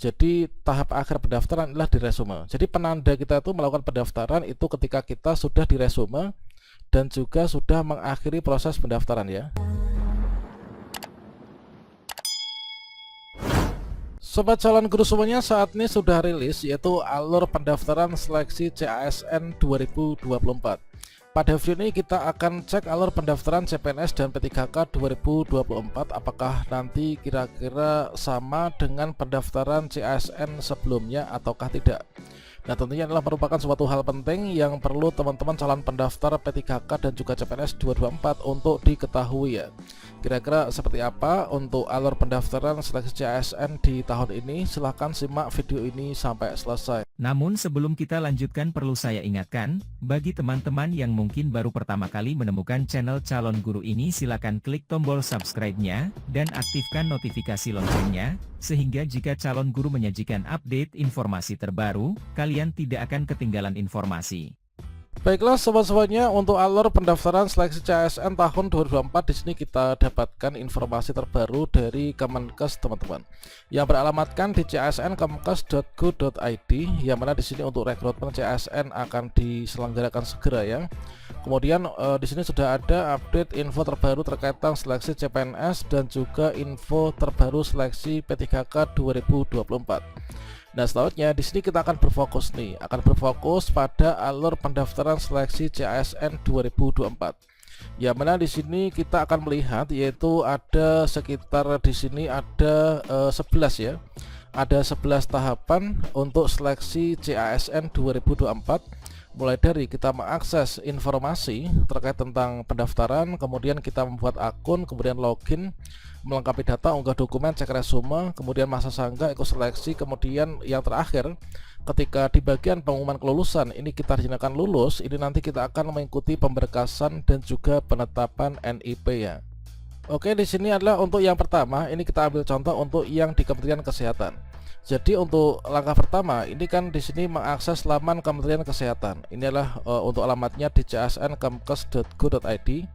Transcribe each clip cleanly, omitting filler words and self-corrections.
Jadi tahap akhir pendaftaran adalah di resume. Jadi penanda kita itu melakukan pendaftaran itu ketika kita sudah di resume dan juga sudah mengakhiri proses pendaftaran ya. Sobat calon guru semuanya, saat ini sudah rilis yaitu alur pendaftaran seleksi CASN 2024. Pada video ini kita akan cek alur pendaftaran CPNS dan P3K 2024 apakah nanti kira-kira sama dengan pendaftaran CASN sebelumnya ataukah tidak. Nah, tentunya adalah merupakan suatu hal penting yang perlu teman-teman calon pendaftar P3K dan juga CPNS 2024 untuk diketahui ya. Kira-kira seperti apa untuk alur pendaftaran seleksi CASN di tahun ini? Silahkan simak video ini sampai selesai. Namun sebelum kita lanjutkan perlu saya ingatkan, bagi teman-teman yang mungkin baru pertama kali menemukan channel calon guru ini silakan klik tombol subscribe-nya, dan aktifkan notifikasi loncengnya, sehingga jika calon guru menyajikan update informasi terbaru, kalian tidak akan ketinggalan informasi. Baiklah sobat-sobatnya, untuk alur pendaftaran seleksi CASN tahun 2024 di sini kita dapatkan informasi terbaru dari Kemenkes teman-teman, yang beralamatkan di csnkemkes.go.id, yang mana di sini untuk rekrutmen CASN akan diselenggarakan segera ya. Kemudian di sini sudah ada update info terbaru terkait seleksi CPNS dan juga info terbaru seleksi P3K 2024. Nah, selanjutnya di sini kita akan berfokus pada alur pendaftaran seleksi CASN 2024. Ya, mana di sini kita akan melihat yaitu ada sekitar di sini ada 11 ya. Ada 11 tahapan untuk seleksi CASN 2024. Mulai dari kita mengakses informasi terkait tentang pendaftaran, kemudian kita membuat akun, kemudian login, melengkapi data, unggah dokumen, cek resume, kemudian masa sangga, ikut seleksi, kemudian yang terakhir ketika di bagian pengumuman kelulusan ini kita dinyatakan lulus, ini nanti kita akan mengikuti pemberkasan dan juga penetapan NIP ya. Oke, di sini adalah untuk yang pertama, ini kita ambil contoh untuk yang di Kementerian Kesehatan. Jadi untuk langkah pertama ini kan di sini mengakses laman Kementerian Kesehatan. Ini adalah untuk alamatnya di csnkemkes.go.id.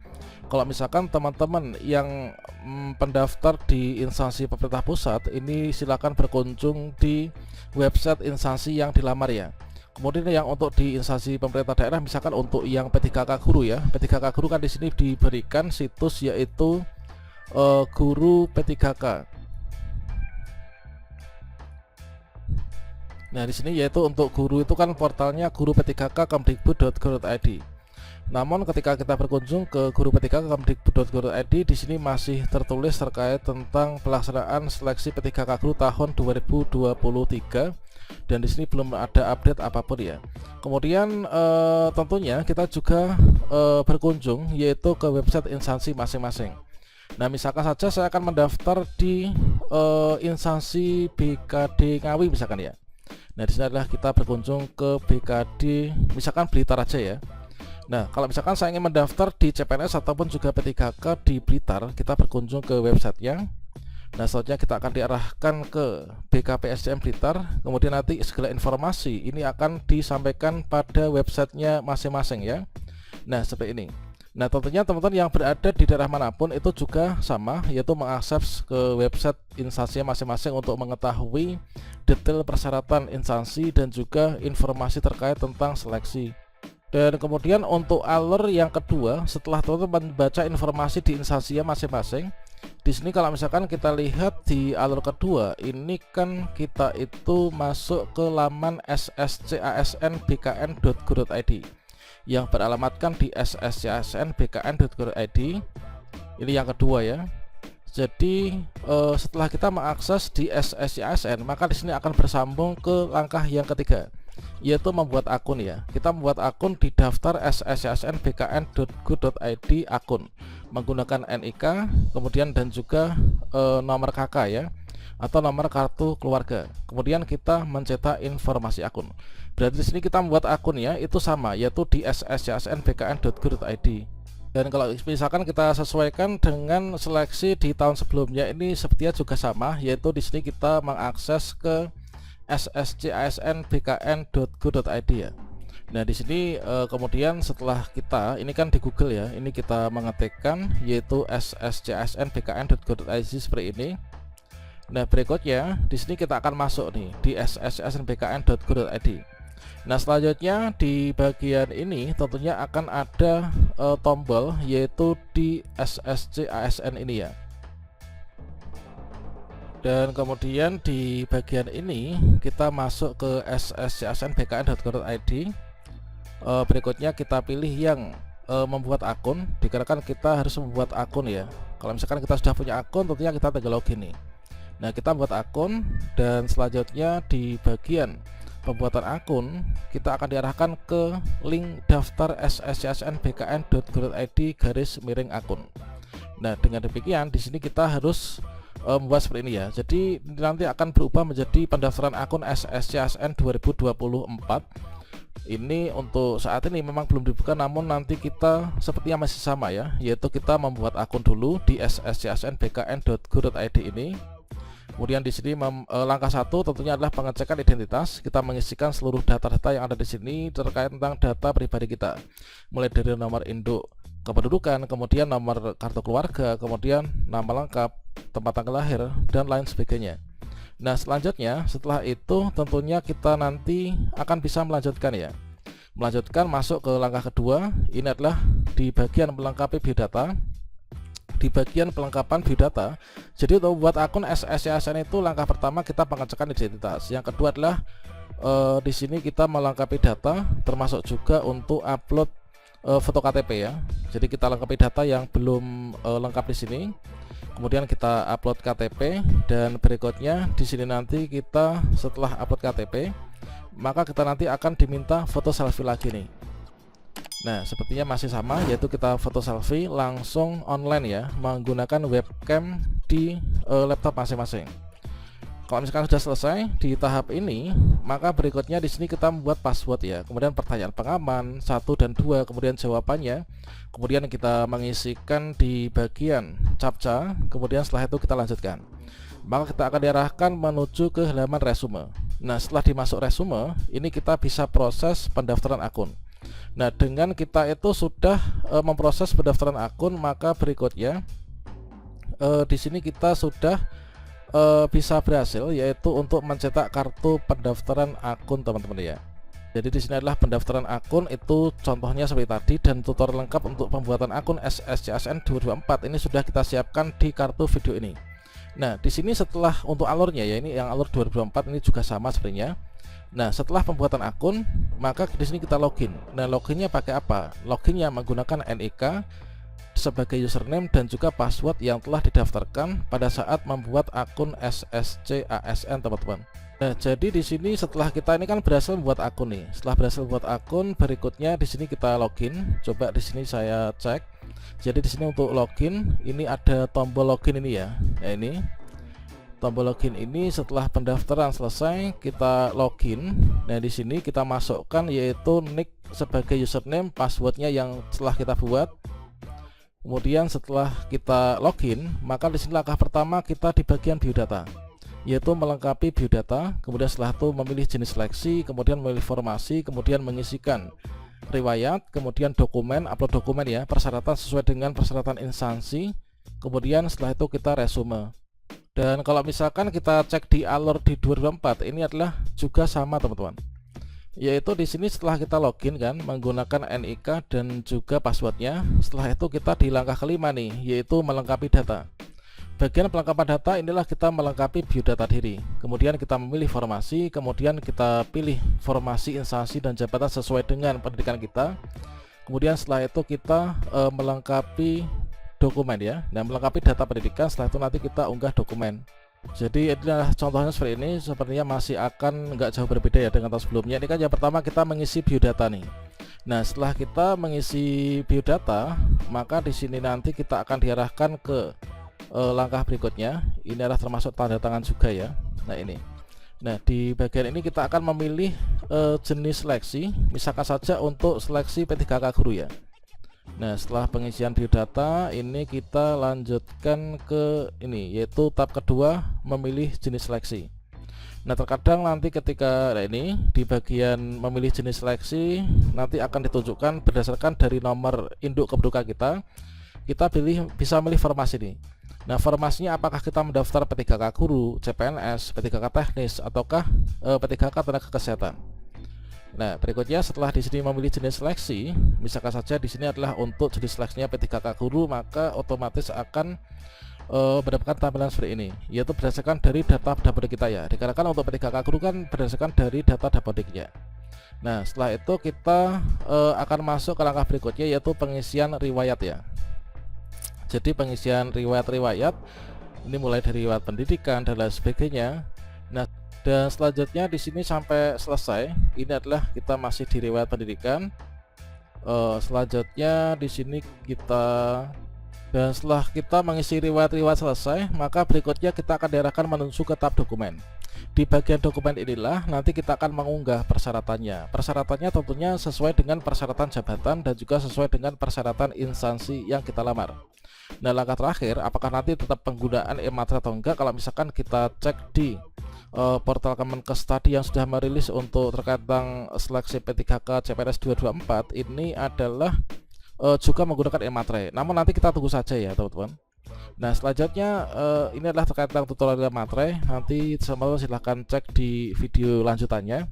Kalau misalkan teman-teman yang pendaftar di instansi pemerintah pusat, ini silakan berkunjung di website instansi yang dilamar ya. Kemudian yang untuk di instansi pemerintah daerah, misalkan untuk yang P3K guru ya, P3K guru kan di sini diberikan situs yaitu guru P3K. Nah, di sini yaitu untuk guru itu kan portalnya guru P3K kemdikbud.go.id. Namun ketika kita berkunjung ke guru P3K kemdikbud.go.id, di sini masih tertulis terkait tentang pelaksanaan seleksi P3K guru tahun 2023 dan di sini belum ada update apapun ya. Kemudian tentunya kita juga berkunjung yaitu ke website instansi masing-masing. Nah, misalkan saja saya akan mendaftar di instansi BKD Ngawi misalkan ya. Nah, di sini adalah kita berkunjung ke BKD misalkan Blitar aja ya. Nah, kalau misalkan saya ingin mendaftar di CPNS ataupun juga P3K di Blitar, kita berkunjung ke websitenya. Nah, selanjutnya kita akan diarahkan ke BKPSDM Blitar. Kemudian nanti segala informasi ini akan disampaikan pada websitenya masing-masing ya. Nah, seperti ini. Nah, tentunya teman-teman yang berada di daerah manapun itu juga sama, yaitu mengakses ke website instansinya masing-masing untuk mengetahui detail persyaratan instansi dan juga informasi terkait tentang seleksi. Dan kemudian untuk alur yang kedua, setelah teman-teman membaca informasi di instansinya masing-masing, di sini kalau misalkan kita lihat di alur kedua, ini kan kita itu masuk ke laman sscasnbkn.go.id yang beralamatkan di sscsnbkn.go.id. Ini yang kedua ya. Jadi setelah kita mengakses di sscsn, maka di sini akan bersambung ke langkah yang ketiga, yaitu membuat akun ya. Kita membuat akun di daftar sscsnbkn.go.id akun menggunakan NIK, kemudian dan juga nomor KK ya, atau nomor kartu keluarga. Kemudian kita mencetak informasi akun. Berarti di sini kita membuat akun ya, itu sama, yaitu di sscsnbkn.go.id. Dan kalau misalkan kita sesuaikan dengan seleksi di tahun sebelumnya, ini sepertinya juga sama, yaitu di sini kita mengakses ke sscsnbkn.go.id ya. Nah, di sini kemudian setelah kita ini kan di Google ya, ini kita mengetikkan yaitu sscsnbkn.go.id seperti ini. Nah, berikutnya di sini kita akan masuk nih di sscsnbkn.go.id. Nah, selanjutnya di bagian ini tentunya akan ada tombol, yaitu di SSC-ASN ini ya. Dan kemudian di bagian ini kita masuk ke sscsnbkn.go.id. Berikutnya kita pilih yang membuat akun, dikarenakan kita harus membuat akun ya. Kalau misalkan kita sudah punya akun, tentunya kita tinggal login nih. Nah, kita buat akun, dan selanjutnya di bagian pembuatan akun kita akan diarahkan ke link daftar sscsnbkn.go.id/akun. Nah, dengan demikian di sini kita harus membuat seperti ini ya. Jadi nanti akan berubah menjadi pendaftaran akun SSCASN 2024. Ini untuk saat ini memang belum dibuka, namun nanti kita sepertinya masih sama ya, yaitu kita membuat akun dulu di sscsnbkn.go.id ini. Kemudian di sini langkah 1 tentunya adalah pengecekan identitas. Kita mengisikan seluruh data-data yang ada di sini terkait tentang data pribadi kita, mulai dari nomor induk kependudukan, kemudian nomor kartu keluarga, kemudian nama lengkap, tempat tanggal lahir, dan lain sebagainya. Nah, selanjutnya setelah itu tentunya kita nanti akan bisa melanjutkan ya. Melanjutkan masuk ke langkah kedua. Ini adalah di bagian melengkapi biodata. Di bagian pelengkapan biodata, jadi untuk membuat akun SSCASN itu langkah pertama kita pengecekan identitas. Yang kedua adalah di sini kita melengkapi data, termasuk juga untuk upload foto KTP ya. Jadi kita lengkapi data yang belum lengkap di sini. Kemudian kita upload KTP, dan berikutnya di sini nanti kita setelah upload KTP, maka kita nanti akan diminta foto selfie lagi nih. Nah, sepertinya masih sama, yaitu kita foto selfie langsung online ya, menggunakan webcam di laptop masing-masing. Kalau misalkan sudah selesai di tahap ini, maka berikutnya di sini kita membuat password ya. Kemudian pertanyaan pengaman 1 dan 2, kemudian jawabannya. Kemudian kita mengisikan di bagian captcha, kemudian setelah itu kita lanjutkan. Maka kita akan diarahkan menuju ke halaman resume. Nah, setelah dimasuk resume, ini kita bisa proses pendaftaran akun. Nah, dengan kita itu sudah memproses pendaftaran akun, maka berikutnya di sini kita sudah bisa berhasil, yaitu untuk mencetak kartu pendaftaran akun teman-teman ya. Jadi di sini adalah pendaftaran akun, itu contohnya seperti tadi, dan tutorial lengkap untuk pembuatan akun SSCASN 2024 ini sudah kita siapkan di kartu video ini. Nah, di sini setelah untuk alurnya ya, ini yang alur 2024 ini juga sama sebenarnya. Nah, setelah pembuatan akun, maka di sini kita login. Nah, loginnya pakai apa? Loginnya menggunakan NIK sebagai username dan juga password yang telah didaftarkan pada saat membuat akun SSCASN, teman-teman. Nah, jadi di sini setelah kita ini kan berhasil membuat akun nih. Setelah berhasil membuat akun, berikutnya di sini kita login. Coba di sini saya cek. Jadi di sini untuk login, ini ada tombol login ini ya. Nah, ini tombol login ini setelah pendaftaran selesai kita login. Nah, di sini kita masukkan yaitu nick sebagai username, passwordnya yang telah kita buat. Kemudian setelah kita login, maka di sini langkah pertama kita di bagian biodata, yaitu melengkapi biodata. Kemudian setelah itu memilih jenis seleksi, kemudian memilih formasi, kemudian mengisikan riwayat, kemudian dokumen, upload dokumen ya, persyaratan sesuai dengan persyaratan instansi. Kemudian setelah itu kita resume. Dan kalau misalkan kita cek di alur di 2024, ini adalah juga sama teman-teman, yaitu di sini setelah kita login kan menggunakan NIK dan juga passwordnya. Setelah itu kita di langkah kelima nih, yaitu melengkapi data. Bagian pelengkapan data inilah kita melengkapi biodata diri. Kemudian kita memilih formasi, kemudian kita pilih formasi instansi dan jabatan sesuai dengan pendidikan kita. Kemudian setelah itu kita melengkapi dokumen ya. Nah, melengkapi data pendidikan, setelah itu nanti kita unggah dokumen. Jadi inilah contohnya seperti ini. Sepertinya masih akan nggak jauh berbeda ya dengan tahun sebelumnya. Ini kan yang pertama kita mengisi biodata nih. Nah, setelah kita mengisi biodata, maka di sini nanti kita akan diarahkan ke langkah berikutnya. Ini adalah termasuk tanda tangan juga ya. Nah, ini. Nah, di bagian ini kita akan memilih jenis seleksi. Misalkan saja untuk seleksi P3K guru ya. Nah, setelah pengisian biodata ini kita lanjutkan ke ini, yaitu tab kedua, memilih jenis seleksi. Nah, terkadang nanti ketika ini di bagian memilih jenis seleksi nanti akan ditunjukkan berdasarkan dari nomor induk kependudukan kita. kita bisa milih formasi nih. Nah, formasinya apakah kita mendaftar P3K guru, CPNS, P3K teknis, ataukah P3K tenaga kesehatan. Nah, berikutnya setelah di sini memilih jenis seleksi, misalkan saja di sini adalah untuk jenis seleksinya P3K guru, maka otomatis akan mendapatkan tampilan seperti ini, yaitu berdasarkan dari data Dapodik kita ya. Dikarenakan untuk P3K guru kan berdasarkan dari data Dapodiknya. Nah, setelah itu kita akan masuk ke langkah berikutnya, yaitu pengisian riwayat ya. Jadi pengisian riwayat-riwayat ini mulai dari riwayat pendidikan dan lain sebagainya. Nah, dan selanjutnya di sini sampai selesai. Ini adalah kita masih di riwayat pendidikan. Selanjutnya di sini dan setelah kita mengisi riwayat-riwayat selesai, maka berikutnya kita akan diarahkan menuju ke tab dokumen. Di bagian dokumen inilah nanti kita akan mengunggah persyaratannya. Persyaratannya tentunya sesuai dengan persyaratan jabatan dan juga sesuai dengan persyaratan instansi yang kita lamar. Nah, langkah terakhir, apakah nanti tetap penggunaan e-matre atau enggak? Kalau misalkan kita cek di portal Kemenkes tadi yang sudah merilis untuk terkait tentang seleksi P3K CPNS 224, ini adalah juga menggunakan e-matre. Namun nanti kita tunggu saja ya teman-teman. Nah, selanjutnya ini adalah terkait tentang tutorial e-matre. Nanti teman-teman silahkan cek di video lanjutannya.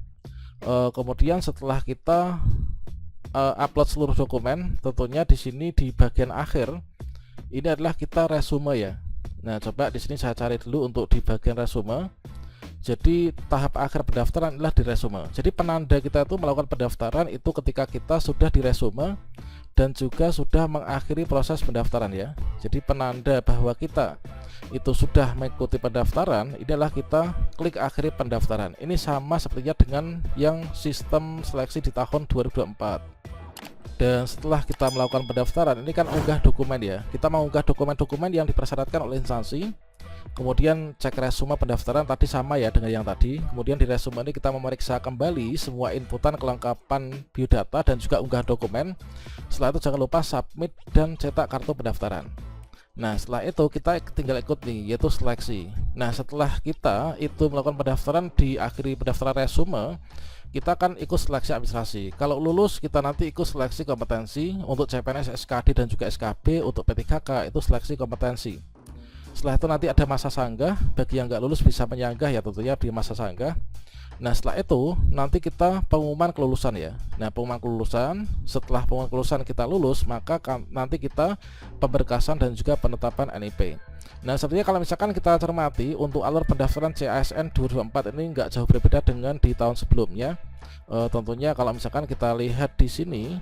Kemudian setelah kita upload seluruh dokumen, tentunya di sini di bagian akhir ini adalah kita resume ya. Nah, coba di sini saya cari dulu untuk di bagian resume. Jadi tahap akhir pendaftaran adalah di resume. Jadi penanda kita itu melakukan pendaftaran itu ketika kita sudah di resume dan juga sudah mengakhiri proses pendaftaran ya. Jadi penanda bahwa kita itu sudah mengikuti pendaftaran, ini adalah kita klik akhiri pendaftaran. Ini sama sepertinya dengan yang sistem seleksi di tahun 2024. Dan setelah kita melakukan pendaftaran, ini kan unggah dokumen ya. Kita mengunggah dokumen-dokumen yang dipersyaratkan oleh instansi. Kemudian cek resume pendaftaran tadi sama ya dengan yang tadi. Kemudian di resume ini kita memeriksa kembali semua inputan kelengkapan biodata dan juga unggah dokumen. Setelah itu jangan lupa submit dan cetak kartu pendaftaran. Nah, setelah itu kita tinggal ikut nih, yaitu seleksi. Nah, setelah kita itu melakukan pendaftaran, di akhiri pendaftaran resume, kita akan ikut seleksi administrasi. Kalau lulus, kita nanti ikut seleksi kompetensi. Untuk CPNS, SKD dan juga SKB. Untuk P3K itu seleksi kompetensi. Setelah itu nanti ada masa sanggah. Bagi yang nggak lulus bisa menyanggah ya tentunya di masa sanggah. Nah, setelah itu nanti kita pengumuman kelulusan ya. Nah, pengumuman kelulusan, setelah pengumuman kelulusan kita lulus, maka nanti kita pemberkasan dan juga penetapan NIP. Nah, sepertinya kalau misalkan kita cermati untuk alur pendaftaran CASN 2024 ini nggak jauh berbeda dengan di tahun sebelumnya. Tentunya kalau misalkan kita lihat di sini,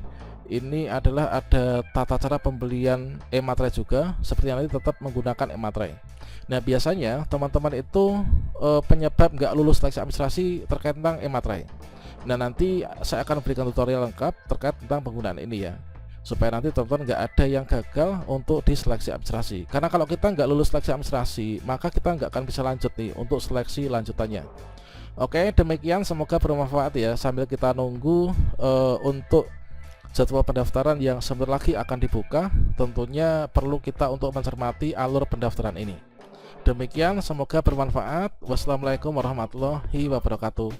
ini adalah ada tata cara pembelian e-matre juga, seperti nanti tetap menggunakan e-matre. Nah, biasanya teman-teman itu penyebab nggak lulus seleksi administrasi terkait tentang e-matre. Nah, nanti saya akan berikan tutorial lengkap terkait tentang penggunaan ini ya, supaya nanti teman-teman nggak ada yang gagal untuk di seleksi administrasi. Karena kalau kita nggak lulus seleksi administrasi, maka kita nggak akan bisa lanjut nih untuk seleksi lanjutannya. Oke, demikian, semoga bermanfaat ya, sambil kita nunggu untuk jadwal pendaftaran yang sebentar lagi akan dibuka. Tentunya perlu kita untuk mencermati alur pendaftaran ini. Demikian, semoga bermanfaat. Wassalamualaikum warahmatullahi wabarakatuh.